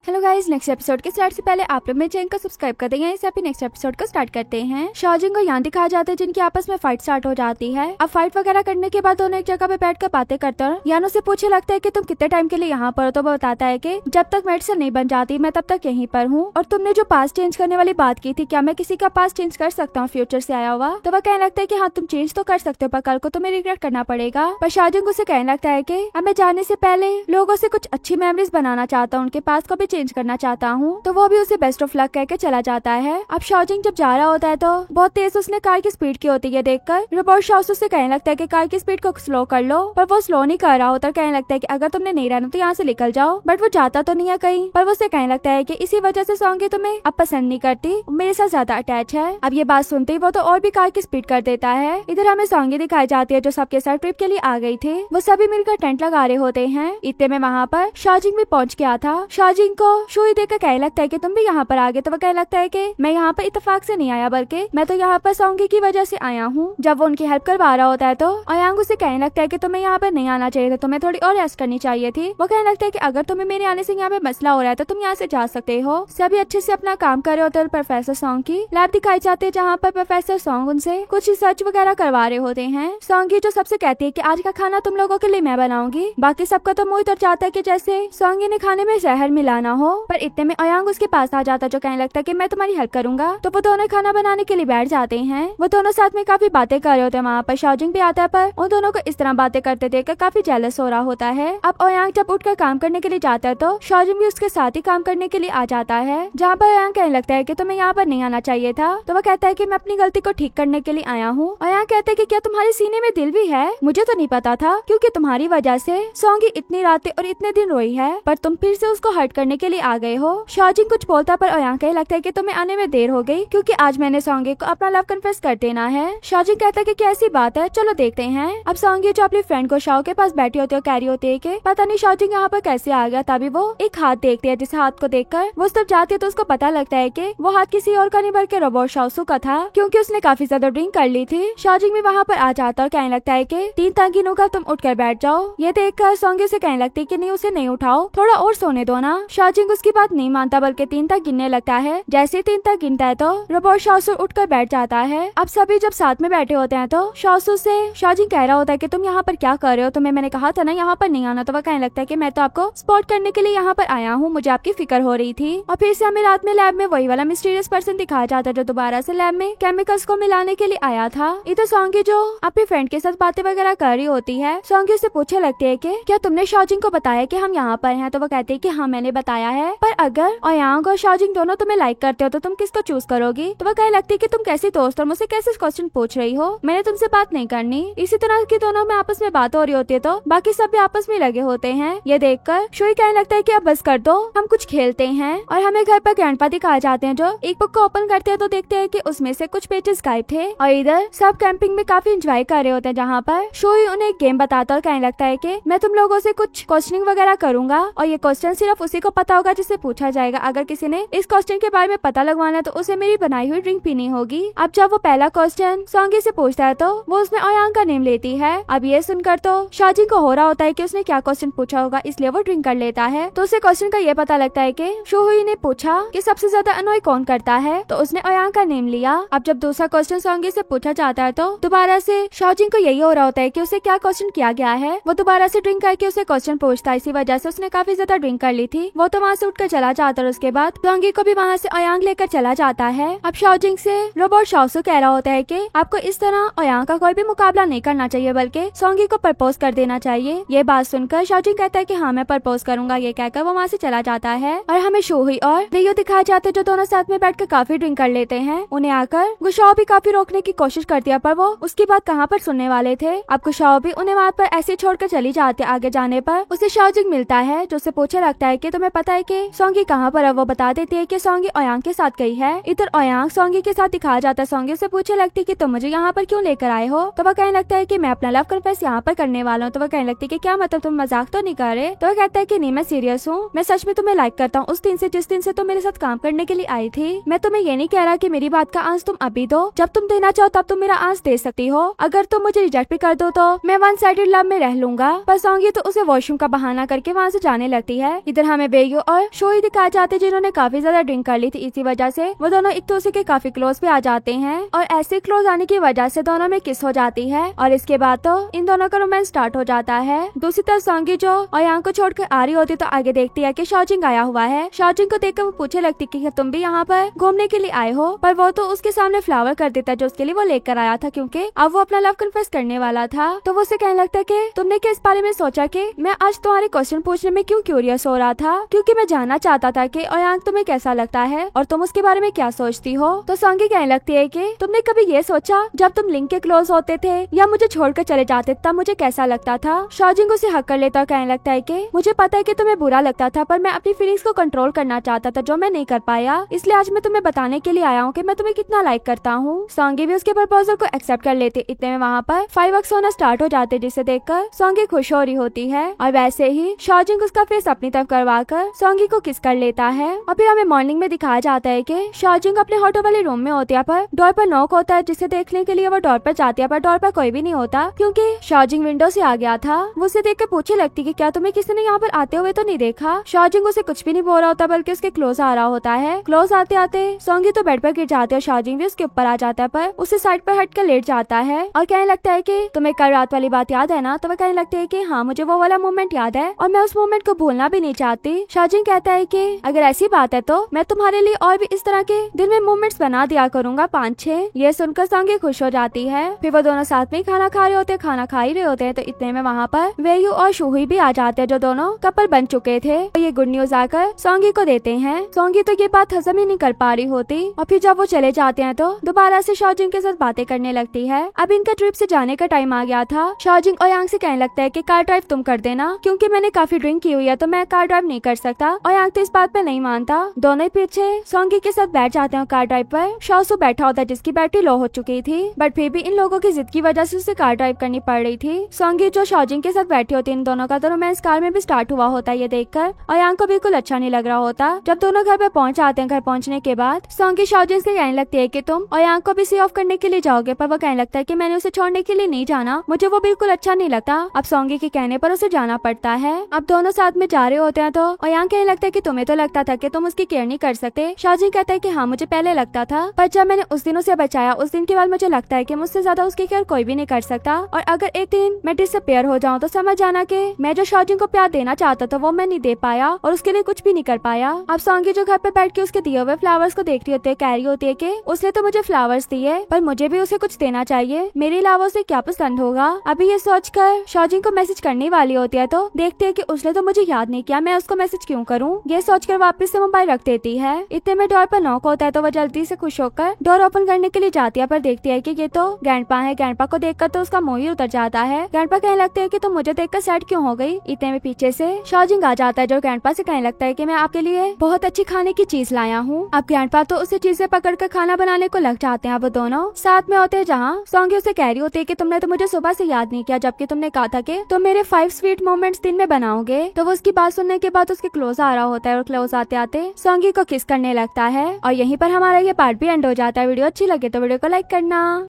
Hello guys, next episode के start से पहले आप लोग मेरे चैनल को सब्सक्राइब कर देंगे। इससे अभी नेक्स्ट एपिसोड को स्टार्ट करते हैं। शाओजिंग को यहाँ दिखाया जाता है जिनकी आपस में फाइट स्टार्ट हो जाती है। अब फाइट वगैरह करने के बाद दोनों एक जगह पे बैठकर बातें करते हैं। यानो से पूछे लगता है कि तुम कितने टाइम के लिए यहाँ पर हो, तो वो बताता है कि जब तक मेडिसिन नहीं बन जाती मैं तब तक यहीं पर हूँ। और तुमने जो पास चेंज करने वाली बात की थी, क्या मैं किसी का पास चेंज कर सकता हूँ फ्यूचर से आया हुआ? तो वह कहने लगता है कि हाँ, तुम चेंज तो कर सकते हो, पर कल को तुम्हें रिग्रेट करना पड़ेगा। पर शाओजिंग उसे कहने लगता है कि अब मैं जाने से पहले लोगों से कुछ अच्छी मेमोरीज बनाना चाहता हूँ, उनके पास को भी चेंज करना चाहता हूँ। तो वो भी उसे बेस्ट ऑफ लक कहकर चला जाता है। अब शाओजिंग जब जा रहा होता है तो बहुत तेज उसने कार की स्पीड की होती है देखकर रोबोट शाओसू से कहने लगता है कि कार की स्पीड को स्लो कर लो, पर वो स्लो नहीं कर रहा होता। कहने लगता है कि अगर तुमने नहीं रहना तो यहाँ से निकल जाओ, बट वो जाता तो नहीं है कहीं। पर वो उसे कहने लगता है कि इसी वजह से सोंगी तुम्हें अब पसंद नहीं करती, मेरे साथ ज्यादा अटैच है। अब ये बात सुनते ही वो तो और भी कार की स्पीड कर देता है। इधर हमें सोंगी दिखाई जाती है जो सबके साथ ट्रिप के लिए आ गई थी। वो सभी मिलकर टेंट लगा रहे होते हैं। इतने में वहाँ पर शाओजिंग भी पहुँच गया था। शाओजिंग को शुई देकर कहने लगता है कि तुम भी यहाँ पर आ गए। तो वो कहने लगता है कि मैं यहाँ पर इत्तेफाक से नहीं आया, बल्कि मैं तो यहाँ पर सोंगी की वजह से आया हूँ। जब वो उनकी हेल्प करवा रहा होता है तो अयांग उसे कहने लगता है कि तुम्हें यहाँ पर नहीं आना चाहिए था, तुम्हें थोड़ी और रेस्ट करनी चाहिए थी। वो कहने लगता है कि अगर तुम्हें मेरे आने से यहाँ पे मसला हो रहा है तो तुम यहाँ से जा सकते हो। सभी अच्छे से अपना काम कर रहे होते हैं। प्रोफेसर सोंग की लैब दिखाई जाती है जहाँ पर प्रोफेसर सोंग उनसे कुछ रिसर्च वगैरह करवा रहे होते हैं। सोंगी जो सबसे कहती है कि आज का खाना तुम लोगों के लिए मैं बनाऊंगी। बाकी सबका तो मुंह उतर जाता है कि जैसे सोंगी ने खाने में जहर मिलाना हो। पर इतने में अयांग उसके पास आ जाता है जो कहने लगता है कि मैं तुम्हारी हेल्प करूंगा। तो वो दोनों खाना बनाने के लिए बैठ जाते हैं। वो दोनों साथ में काफी बातें कर रहे होते हैं। वहाँ पर शाओजिंग भी आता है, पर उन दोनों को इस तरह बातें करते देखकर काफी जेलस हो रहा होता है। अब अयांग जब उठकर काम करने के लिए जाता है तो शाओजिंग भी उसके साथ ही काम करने के लिए आ जाता है। जहाँ पर अयांग कहने लगता है कि तुम्हें यहाँ पर नहीं आना चाहिए था। तो वो कहता है कि मैं अपनी गलती को ठीक करने के लिए आया हूँ। अयांग कहता है कि क्या तुम्हारे सीने में दिल भी है? मुझे तो नहीं पता था, क्योंकि तुम्हारी वजह से सोंगी इतनी रातें और इतने दिन रोई है, पर तुम फिर से उसको हर्ट करने के लिए आ गए हो। शाओजिंग कुछ बोलता पर अयांग कहने लगता है कि तुम्हें आने में देर हो गई, क्योंकि आज मैंने सोंगी को अपना लव कन्फेस कर देना है। शाओजिंग कहता है कि कैसी बात है, चलो देखते हैं। अब सोंगी जो अपनी फ्रेंड को शाओ के पास बैठी होती है कह रही होती है कि पता नहीं शाओजिंग यहाँ पर कैसे आ गया। तभी वो एक हाथ देखती है, जिस हाथ को देखकर वो उस तरफ जाती है तो उसको पता लगता है कि वो हाथ किसी और का नहीं बल्कि रोबोट शाओसू का था, क्योंकि उसने काफी ज्यादा ड्रिंक कर ली थी। शाओजिंग भी वहाँ पर आ जाता और कहने लगता है कि 3 तक गिनूंगा, तुम उठकर बैठ जाओ। ये देखकर सोंगी उसे कहने लगती है कि नहीं, उसे नहीं उठाओ, थोड़ा और सोने दो ना। शाओजिंग उसकी बात नहीं मानता बल्कि 3 तक गिनने लगता है। जैसे 3 तक गिनता है तो रोबोट शाओसू उठकर बैठ जाता है। अब सभी जब साथ में बैठे होते हैं तो शाओसू से शाओजिंग कह रहा होता है कि तुम यहाँ पर क्या कर रहे हो, तुम्हें मैंने कहा था ना यहाँ पर नहीं आना। तो वह कहने लगता है कि मैं तो आपको स्पॉट करने के लिए यहाँ पर आया हूँ, मुझे आपकी फिक्र हो रही थी। और फिर से हमें रात में लैब में वही वाला मिस्टीरियस पर्सन दिखाया जाता है जो दोबारा से लैब में केमिकल्स को मिलाने के लिए आया था। इधर सोंगी जो अपनी फ्रेंड के साथ बातें वगैरह कर रही होती है, सोंगी उससे पूछने लगती है कि क्या तुमने शाओजिंग को बताया कि हम यहाँ पर हैं? तो वो कहती है कि हाँ, मैंने बताया है, पर अगर अयांग और शाओजिंग दोनों तुम्हें लाइक करते हो तो तुम किसको चूज करोगी? तो वो कहने लगती है कि तुम कैसी दोस्त और मुझसे कैसे क्वेश्चन पूछ रही हो, मैंने तुमसे बात नहीं करनी। इसी तरह की दोनों में आपस में बात हो रही होती है तो बाकी सब भी आपस में लगे होते हैं। ये देखकर शुई कहने लगता है कि अब बस कर दो, हम कुछ खेलते हैं। और हमें घर पर ग्रैंडपा दिखाए जाते हैं जो एक बुक को ओपन करते हैं तो देखते हैं कि उसमें से कुछ पेजेस गायब थे। और इधर सब कैंपिंग में काफी एंजॉय कर रहे होते हैं, जहाँ पर शुई उन्हें एक गेम बताता और कहने लगता है कि मैं तुम लोगों से कुछ क्वेश्चनिंग वगैरह करूंगा और ये क्वेश्चन सिर्फ उसी को पता होगा जिससे पूछा जाएगा। अगर किसी ने इस क्वेश्चन के बारे में पता लगवाना है तो उसे मेरी बनाई हुई ड्रिंक पीनी होगी। अब जब वो पहला क्वेश्चन सोंगी से पूछता है तो वो उसमें अयांग का नेम लेती है। अब ये सुनकर तो शाओजिंग को हो रहा होता है कि उसने क्या क्वेश्चन पूछा होगा, इसलिए वो ड्रिंक कर लेता है। तो उसे क्वेश्चन का ये पता लगता है कि शुई ने पूछा कि सबसे ज्यादा अनोय कौन करता है, तो उसने अयांग का नेम लिया। अब जब दूसरा क्वेश्चन सोंगी से पूछा जाता है तो दोबारा से शाओजिंग को यही हो रहा होता है कि उसे क्या क्वेश्चन किया गया है। वो दोबारा से ड्रिंक करके उसे क्वेश्चन पूछता है, इसी वजह से उसने काफी ज्यादा ड्रिंक कर ली थी। वो तो वहाँ से उठकर चला जाता है। उसके बाद सोंगी को भी वहाँ से अयांग लेकर चला जाता है। अब शाओजिंग से रोबोट शाओसू कह रहा होता है कि आपको इस तरह अयांग का कोई भी मुकाबला नहीं करना चाहिए, बल्कि सोंगी को प्रपोज कर देना चाहिए। ये बात सुनकर शाओजिंग कहता है कि हाँ, मैं प्रपोज करूंगा। ये कहकर वो वहाँ से चला जाता है। और हमें शुई और रियो दिखाए जाते हैं जो दोनों साथ में बैठकर काफी ड्रिंक कर लेते हैं। उन्हें आकर गुशाओ भी काफी रोकने की कोशिश करती है, पर वो उसकी बात कहाँ पर सुनने वाले थे। अब गुशाओ भी उन्हें वहाँ पर ऐसे छोड़कर चली जाती है। आगे जाने पर उसे शाओजिंग मिलता है जो उसे पूछने लगता है कि तुम्हें पता है कि सोंगी कहाँ पर है? वो बता देती है कि सोंगी अयांग के साथ गई है। इधर अयांग सोंगी के साथ दिखाया जाता है। सोंगी से पूछने लगती है कि तुम मुझे यहाँ पर क्यों लेकर आए हो? तो वह कहने लगता है कि मैं अपना लव कन्फेस यहाँ पर करने वाला हूँ। तो वह कहने लगती है कि क्या मतलब, तुम मजाक तो नहीं कर रहे? तो वह कहता है कि नहीं, मैं सीरियस हूँ, मैं सच में तुम्हें लाइक करता हूँ, उस दिन से जिस दिन से तुम मेरे साथ काम करने के लिए आई थी। मैं तुम्हें ये नहीं कह रहा कि मेरी बात का आंस तुम अभी दो, जब तुम देना चाहो तब तुम मेरा आंस दे सकती हो। अगर तुम मुझे रिजेक्ट भी कर दो तो मैं वन साइडेड लव में रह लूंगा। पर सोंगी तो उसे वॉशरूम का बहाना करके वहाँ से जाने लगती है। इधर हमें बेयू वेयू और शोई दिखाए जाते हैं जिन्होंने काफी ज्यादा ड्रिंक कर ली थी। इसी वजह से वो दोनों एक दूसरे के काफी क्लोज पे आ जाते हैं और ऐसे क्लोज आने की वजह से दोनों में किस हो जाती है और इसके बाद तो इन दोनों का रोमांस स्टार्ट हो जाता है। दूसरी तरफ सोंगी जो अयांग को छोड़कर आ रही होती तो आगे देखती है कि शाओजिंग आया हुआ है। शाओजिंग को देखकर वो पूछे लगती कि तुम भी यहाँ पर घूमने के लिए आए हो, पर वो तो उसके सामने फ्लावर कर देता जो उसके लिए वो लेकर आया था क्योंकि अब वो अपना लव कन्फेस करने वाला था। तो वो उसे कहने लगता है कि तुमने क्या इस बारे में सोचा कि मैं आज तुम्हारे क्वेश्चन पूछने में क्यों क्यूरियस हो रहा था, क्योंकि मैं जानना चाहता था कि अयांग तुम्हें कैसा लगता है और तुम उसके बारे में क्या सोचती हो। तो सोंगी कहने लगती है कि तुमने कभी ये सोचा जब तुम लिंक के क्लोज होते थे या मुझे छोड़कर चले जाते तब मुझे कैसा लगता था। शाओजिंग उसे हक कर लेता और कहने लगता है कि मुझे पता है कि तुम्हें बुरा लगता था, पर मैं अपनी फीलिंग्स को कंट्रोल करना चाहता था जो मैं नहीं कर पाया, इसलिए आज मैं तुम्हें बताने के लिए आया हूँ कि मैं तुम्हें कितना लाइक करता हूँ। सोंगी भी उसके प्रपोजल को एक्सेप्ट कर लेते। इतने में वहाँ पर फाइरवर्क्स होना स्टार्ट हो जाते जिसे देखकर सोंगी खुश हो रही होती है और वैसे ही शाओजिंग उसका फेस अपनी तरफ करवा कर सोंगी को किस कर लेता है। और फिर हमें मॉर्निंग में दिखाया जाता है कि शाओजिंग अपने होटल वाले रूम में होती है, पर डोर पर नॉक होता है जिसे देखने के लिए वो डोर पर जाती है, पर डोर पर कोई भी नहीं होता क्योंकि शाओजिंग विंडो से आ गया था। वो उसे देख के पूछे लगती कि क्या तुम्हें किसी ने यहाँ पर आते हुए तो नहीं देखा। शाओजिंग उसे कुछ भी नहीं बोल रहा होता बल्कि उसके क्लोज आ रहा होता है। क्लोज आते आते सोंगी तो बेड पर गिर जाती है और शाओजिंग भी उसके ऊपर आ जाता है, पर उसे साइड पर हट कर लेट जाता है और कहने लगता है कि तुम्हें कल रात वाली बात याद है ना। तो वह कहने लगते है कि हाँ मुझे वो वाला मोमेंट याद है और मैं उस मोमेंट को भूलना भी नहीं चाहती। शाओजिंग कहता है कि अगर ऐसी बात है तो मैं तुम्हारे लिए और भी इस तरह के दिन में मोमेंट्स बना दिया करूंगा 5-6। ये सुनकर सोंगी खुश हो जाती है। फिर वो दोनों साथ में खाना खा रहे होते हैं, खाना खा ही रहे होते हैं। तो इतने में वहाँ पर वेयू और शुही भी आ जाते हैं जो दोनों कपल बन चुके थे। तो ये गुड न्यूज आकर सोंगी को देते हैं। सोंगी तो ये बात हजम ही नहीं कर पा रही होती और फिर जब वो चले जाते हैं तो दोबारा से शाओजिंग के साथ बातें करने लगती है। अब इनका ट्रिप से जाने का टाइम आ गया था। शाओजिंग अयांग से कहने लगता है कि कार ड्राइव तुम कर देना क्योंकि मैंने काफी ड्रिंक की हुई है तो मैं कार ड्राइव नहीं कर सकता। अयांग तो इस बात पे नहीं मानता। दोनों ही पीछे सोंगी के साथ बैठ जाते हैं कार ड्राइव पर। शाओसु बैठा होता है जिसकी बैटरी लो हो चुकी थी, बट फिर भी इन लोगों की जिद की वजह से उसे कार ड्राइव करनी पड़ रही थी। सोंगी जो शाओजिंग के साथ बैठी होती है, इन दोनों का तो रोमांस कार में भी स्टार्ट हुआ होता है। ये देखकर अयांग को बिल्कुल अच्छा नहीं लग रहा होता। जब दोनों घर पे पहुंच आते हैं, घर पहुंचने के बाद सोंगी शाओजिंग से कहने लगती है कि तुम अयांग को भी सी ऑफ करने के लिए जाओगे, पर वो कहने लगता है कि मैंने उसे छोड़ने के लिए नहीं जाना, मुझे वो बिल्कुल अच्छा नहीं लगता। अब सोंगी के कहने पर उसे जाना पड़ता है। अब दोनों साथ में जा रहे होते हैं तो अयांग कहने लगता है कि तुम्हें तो लगता था कि तुम उसकी केयर नहीं कर सकते। शाओजिंग कहता है कि हाँ मुझे पहले लगता था, पर जब मैंने उस दिन उसे बचाया उस दिन के बाद मुझे लगता है कि मुझसे ज्यादा उसकी केयर कोई भी नहीं कर सकता और अगर एक दिन मैं डिसअपियर हो जाऊं तो समझ जाना कि मैं जो शाओजिंग को प्यार देना चाहता था वो मैं नहीं दे पाया और उसके लिए कुछ भी नहीं कर पाया। अब सोंगी जो घर पे बैठ के उसके दिए हुए फ्लावर्स को देख रही होती है, कह रही होती है कि उसने तो मुझे फ्लावर्स दिए पर मुझे भी उसे कुछ देना चाहिए, मेरे अलावा उसे क्या पसंद होगा। अभी ये सोचकर शाओजिंग को मैसेज करने वाली होती है तो देखते है कि उसने तो मुझे याद नहीं किया, मैं उसको मैसेज क्यों करूँ। ये सोचकर वापस से मोबाइल रख देती है। इतने में डोर पर नॉक होता है तो वह जल्दी से खुश होकर डोर ओपन करने के लिए जाती है, पर देखती है कि ये तो ग्रैंडपा है। ग्रैंडपा को देखकर तो उसका मुंह ही उतर जाता है। ग्रैंडपा कहने लगते हैं कि तुम मुझे देखकर सैड क्यों हो गई। इतने में पीछे से शाओजिंग आ जाता है जो ग्रैंडपा से कहने लगता है कि मैं आपके लिए बहुत अच्छी खाने की चीज लाया हूँ। अब ग्रैंडपा तो उसे चीजें पकड़कर खाना बनाने को लग जाते हैं। वो दोनों साथ में होते हैं जहाँ सोंगी उसे कह रही होती है कि तुमने तो मुझे सुबह से याद नहीं किया जबकि तुमने कहा था कि तुम मेरे 5 स्वीट मोमेंट्स दिन में बनाओगे। तो वो उसकी बात सुनने के बाद उसके क्लोज आ रहा होता है और क्लोज आते आते सोंगी को किस करने लगता है और यहीं पर हमारा ये पार्ट भी एंड हो जाता है। वीडियो अच्छी लगे तो वीडियो को लाइक करना।